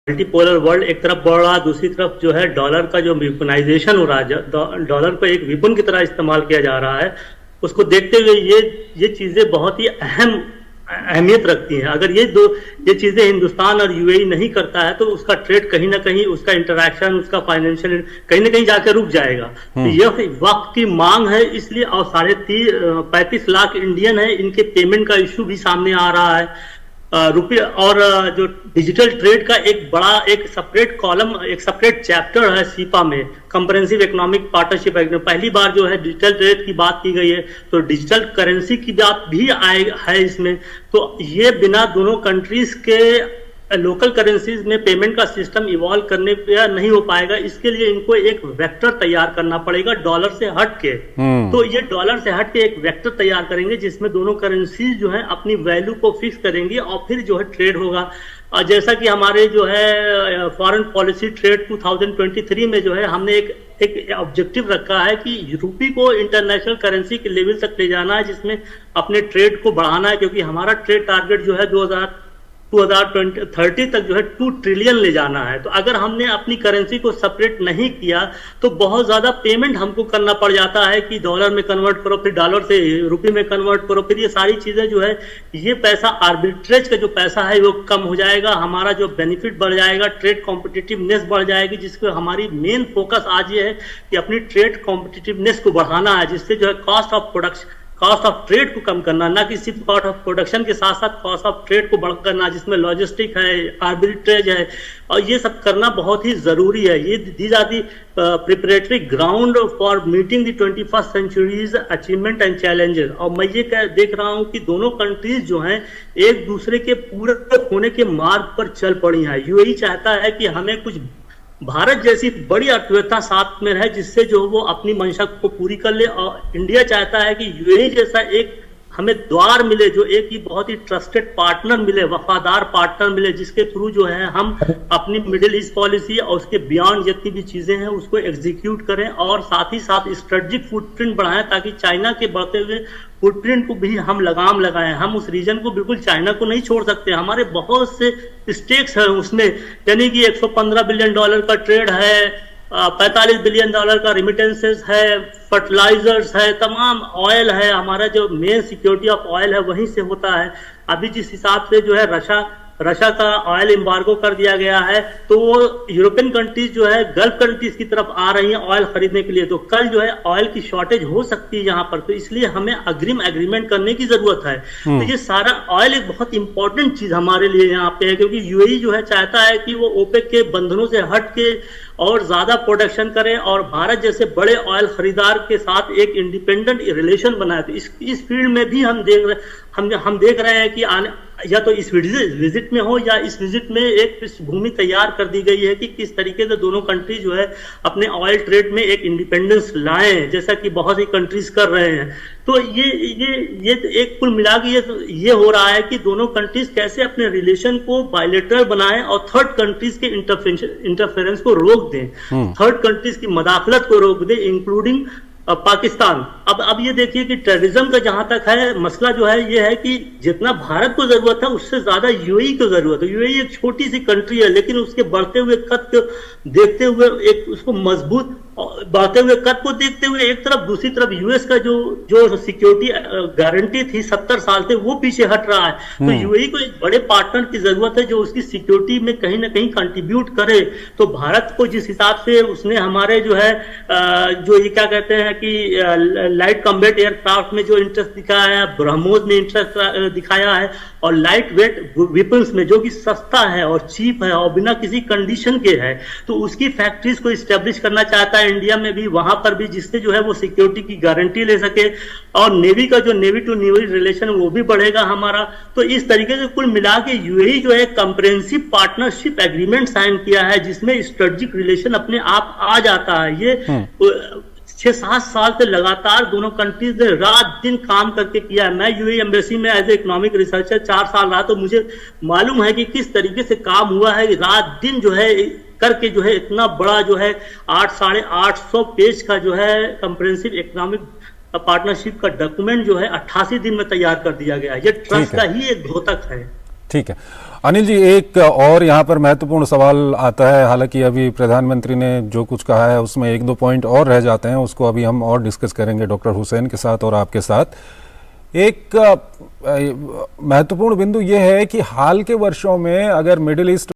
Multipolar world एक तरफ बढ़ रहा है, दूसरी तरफ जो है डॉलर का जो वेपनाइजेशन हो रहा है, डॉलर को एक विपन की तरह इस्तेमाल किया जा रहा है, उसको देखते हुए ये चीजें बहुत ही अहमियत रखती हैं। अगर ये चीजें हिंदुस्तान और यूएई नहीं करता है तो उसका ट्रेड कहीं ना कहीं, उसका इंटरैक्शन, उसका फाइनेंशियल कहीं ना कहीं जाकर रुक जाएगा। तो यह वक्त की मांग है, इसलिए। और 35 लाख इंडियन है, इनके पेमेंट का इश्यू भी सामने आ रहा है। रुपये और जो डिजिटल ट्रेड का एक सेपरेट कॉलम, एक सेपरेट चैप्टर है सीपा में, कंप्रेहेंसिव इकोनॉमिक पार्टनरशिप एग्रीमेंट। पहली बार जो है डिजिटल ट्रेड की बात की गई है, तो डिजिटल करेंसी की बात भी है इसमें। तो ये बिना दोनों कंट्रीज के लोकल करेंसीज में पेमेंट का सिस्टम इवॉल्व करने पे नहीं हो पाएगा। इसके लिए इनको एक वेक्टर तैयार करना पड़ेगा डॉलर से हट के। तो ये डॉलर से हट के एक वेक्टर तैयार करेंगे जिसमें दोनों करेंसीज जो है अपनी वैल्यू को फिक्स करेंगी और फिर जो है ट्रेड होगा। और जैसा कि हमारे जो है फॉरेन पॉलिसी ट्रेड 2023 में जो है हमने एक ऑब्जेक्टिव रखा है कि रूपी को इंटरनेशनल करेंसी के लेवल तक ले जाना है, जिसमें अपने ट्रेड को बढ़ाना है, क्योंकि हमारा ट्रेड टारगेट जो है 2030 तक जो है 2 ट्रिलियन ले जाना है। तो अगर हमने अपनी करेंसी को सेपरेट नहीं किया तो बहुत ज्यादा पेमेंट हमको करना पड़ जाता है कि डॉलर में कन्वर्ट करो, फिर डॉलर से रुपये में कन्वर्ट करो, फिर ये सारी चीजें जो है, ये पैसा आर्बिट्रेज का जो पैसा है वो कम हो जाएगा, हमारा जो बेनिफिट बढ़ जाएगा, ट्रेड कॉम्पिटिटिवनेस बढ़ जाएगी, जिसको हमारी मेन फोकस आज ये है कि अपनी ट्रेड कॉम्पिटिटिवनेस को बढ़ाना है, जिससे जो है कॉस्ट ऑफ ट्रेड को कम करना, ना कि सिर्फ कॉस्ट ऑफ प्रोडक्शन के साथ साथ कॉस्ट ऑफ ट्रेड को बढ़ करना, जिसमें लॉजिस्टिक है, आर्बिट्रेज है, और ये सब करना बहुत ही जरूरी है। ये these are the preparatory ground for meeting the 21st century's achievement and challenges. और मैं ये देख रहा हूँ कि दोनों कंट्रीज जो हैं एक दूसरे के पूरे होने के मार्ग पर चल पड़ी हैं। यूएई चाहता है कि हमें कुछ भारत जैसी बड़ी अर्थव्यवस्था साथ में रहे, जिससे जो वो अपनी मंशा को पूरी कर ले। और इंडिया चाहता है कि यूएई जैसा एक हमें द्वार मिले, जो एक ही बहुत ही ट्रस्टेड पार्टनर मिले, वफादार पार्टनर मिले, जिसके थ्रू जो है हम अपनी मिडिल ईस्ट पॉलिसी और उसके बियॉन्ड जितनी भी चीजें हैं उसको एग्जीक्यूट करें, और साथ ही साथ स्ट्रेटेजिक फुटप्रिंट बढ़ाएं, ताकि चाइना के बढ़ते हुए फुटप्रिंट को भी हम लगाम लगाएं। हम उस रीजन को बिल्कुल चाइना को नहीं छोड़ सकते, हमारे बहुत से स्टेक्स हैं उसमें, यानी कि $115 बिलियन का ट्रेड है, $45 बिलियन का रिमिटेंसेस है, फर्टिलाइजर्स है, तमाम ऑयल है, हमारा जो मेन सिक्योरिटी ऑफ ऑयल है वहीं से होता है। अभी जिस हिसाब से जो है रशिया का ऑयल एम्बार्गो कर दिया गया है, तो वो यूरोपियन कंट्रीज जो है गल्फ कंट्रीज की तरफ आ रही हैं ऑयल खरीदने के लिए। तो कल जो है ऑयल की शॉर्टेज हो सकती है यहाँ पर, तो इसलिए हमें एग्रीमेंट करने की जरूरत है। तो ये सारा ऑयल एक बहुत इंपॉर्टेंट चीज हमारे लिए यहाँ पे है, क्योंकि यूएई जो है चाहता है कि वो ओपेक के बंधनों से हट के और ज्यादा प्रोडक्शन करें और भारत जैसे बड़े ऑयल खरीदार के साथ एक इंडिपेंडेंट रिलेशन बनाए। तो इस फील्ड में भी हम देख रहे हैं कि या तो इस विजिट में हो या इस विजिट में एक पृष्ठभूमि तैयार कर दी गई है कि किस तरीके से दोनों कंट्री जो है अपने ऑयल ट्रेड में एक इंडिपेंडेंस लाएं, जैसा कि बहुत सी कंट्रीज कर रहे हैं। तो ये एक कुल मिला के ये हो रहा है कि दोनों कंट्रीज कैसे अपने रिलेशन को बायलैटरल बनाएं और थर्ड कंट्रीज के इंटरफेरेंस को रोक दें, थर्ड कंट्रीज की मदाखलत को रोक दें, इंक्लूडिंग पाकिस्तान। अब ये देखिए कि टेररिज्म का जहां तक है मसला जो है ये है कि जितना भारत को जरूरत है उससे ज्यादा यूएई को जरूरत है। यूएई एक छोटी सी कंट्री है, लेकिन उसके बढ़ते हुए कद को देखते हुए, एक उसको मजबूत बढ़ते हुए कद को देखते हुए एक तरफ, दूसरी तरफ यूएस का जो सिक्योरिटी गारंटी थी 70 साल से वो पीछे हट रहा है। तो यूएई को एक बड़े पार्टनर की जरूरत है जो उसकी सिक्योरिटी में कहीं ना कहीं कंट्रीब्यूट करे। तो भारत को जिस हिसाब से उसने हमारे जो है जो ये क्या कहते हैं कि लाइट कॉम्बैट एयरक्राफ्ट में जो इंटरेस्ट दिखाया है, ब्रह्मोस में इंटरेस्ट दिखाया है, और लाइट वेट वेपन्स में जो कि सस्ता है और चीप है और बिना किसी कंडीशन के है, तो उसकी फैक्ट्रीज को इस्टेब्लिश करना चाहता है इंडिया में भी, वहां पर भी, जिससे जो है वो सिक्योरिटी की गारंटी ले सके। और नेवी का जो नेवी टू नेवी रिलेशन वो भी बढ़ेगा हमारा। तो इस तरीके से कुल मिला के यूएई जो है कंप्रेहेंसिव पार्टनरशिप एग्रीमेंट साइन किया है, जिसमें स्ट्रेटेजिक रिलेशन अपने आप आ जाता है। ये 6-7 साल से लगातार दोनों कंट्रीज ने रात दिन काम करके किया है। मैं यूएई एम्बेसी में एज ए इकोनॉमिक रिसर्चर 4 साल रहा, तो मुझे मालूम है कि किस तरीके से काम हुआ है। रात दिन जो है करके जो है इतना बड़ा जो है 800-850 पेज का जो है कंप्रेहेंसिव इकोनॉमिक पार्टनरशिप का डॉक्यूमेंट जो है 88 दिन में तैयार कर दिया गया। ये ट्रस्ट का ही एक द्योतक है। ठीक है अनिल जी, एक और यहाँ पर महत्वपूर्ण सवाल आता है। हालांकि अभी प्रधानमंत्री ने जो कुछ कहा है उसमें एक दो पॉइंट और रह जाते हैं, उसको अभी हम और डिस्कस करेंगे डॉक्टर हुसैन के साथ और आपके साथ। एक महत्वपूर्ण बिंदु यह है कि हाल के वर्षों में अगर मिडिल ईस्ट